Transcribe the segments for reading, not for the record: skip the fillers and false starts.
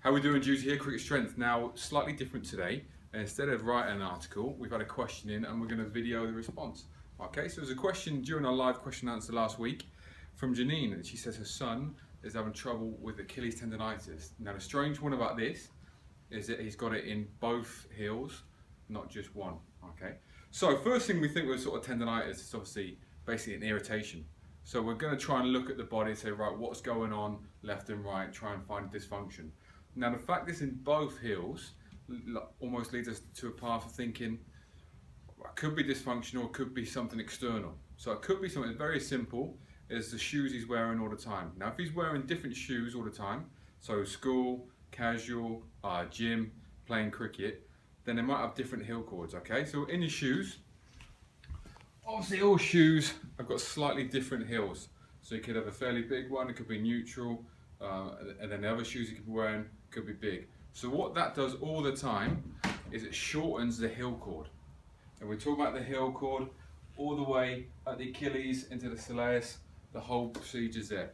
How we doing, Juicy here, Cricket Strength. Now, slightly different today. Instead of writing an article, we've had a question in and we're going to video the response. Okay, so there's a question during our live question and answer last week from Janine, and she says her son is having trouble with Achilles tendonitis. Now, the strange one about this is that he's got it in both heels, not just one. Okay, so first thing we think with sort of tendonitis is obviously basically an irritation. So we're going to try and look at the body and say, right, what's going on left and right, try and find dysfunction. Now, the fact it's in both heels almost leads us to a path of thinking it could be dysfunctional, it could be something external. So it could be something very simple as the shoes he's wearing all the time. Now, if he's wearing different shoes all the time, so school, casual, gym, playing cricket, then they might have different heel cords, okay? So in his shoes, obviously all shoes have got slightly different heels. So you could have a fairly big one, it could be neutral, and then the other shoes you could be wearing could be big. So what that does all the time is it shortens the heel cord. And we talk about the heel cord all the way at the Achilles into the soleus, the whole procedure's there.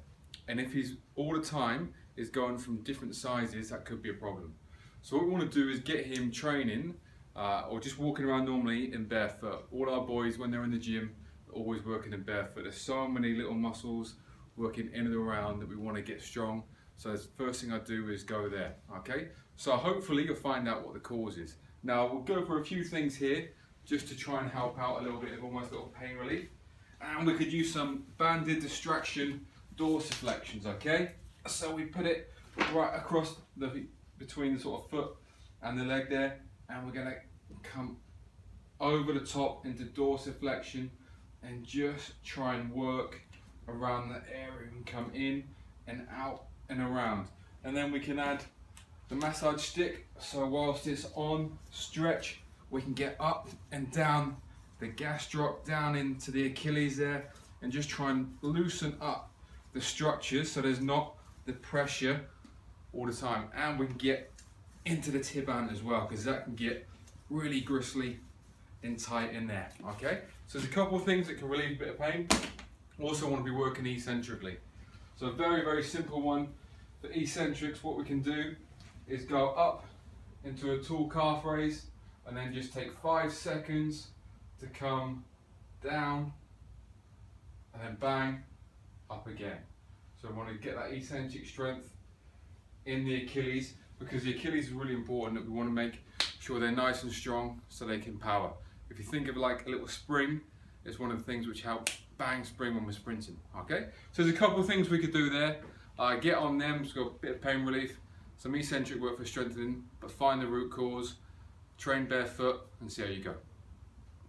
And if he's all the time is going from different sizes, that could be a problem. So what we want to do is get him training or just walking around normally in barefoot. All our boys, when they're in the gym, are always working in barefoot. There's so many little muscles working in and around that we want to get strong. So the first thing I do is go there, okay? So hopefully you'll find out what the cause is. Now we'll go for a few things here just to try and help out a little bit of almost a little pain relief. And we could use some banded distraction dorsiflexions, okay? So we put it right across between the sort of foot and the leg there, and we're gonna come over the top into dorsiflexion and just try and work around that area and come in and out and around. And then we can add the massage stick, so whilst it's on stretch, we can get up and down the gastroc down into the Achilles there and just try and loosen up the structures so there's not the pressure all the time. And we can get into the tibant as well, because that can get really gristly and tight in there, okay? So there's a couple of things that can relieve a bit of pain. Also want to be working eccentrically. So a very, very simple one for eccentrics. What we can do is go up into a tall calf raise and then just take 5 seconds to come down and then bang, up again. So we want to get that eccentric strength in the Achilles, because the Achilles is really important, that we want to make sure they're nice and strong so they can power. If you think of like a little spring, it's one of the things which help bang spring when we're sprinting, okay? So there's a couple of things we could do there. Get on them, so got a bit of pain relief, some eccentric work for strengthening, but find the root cause, train barefoot and see how you go.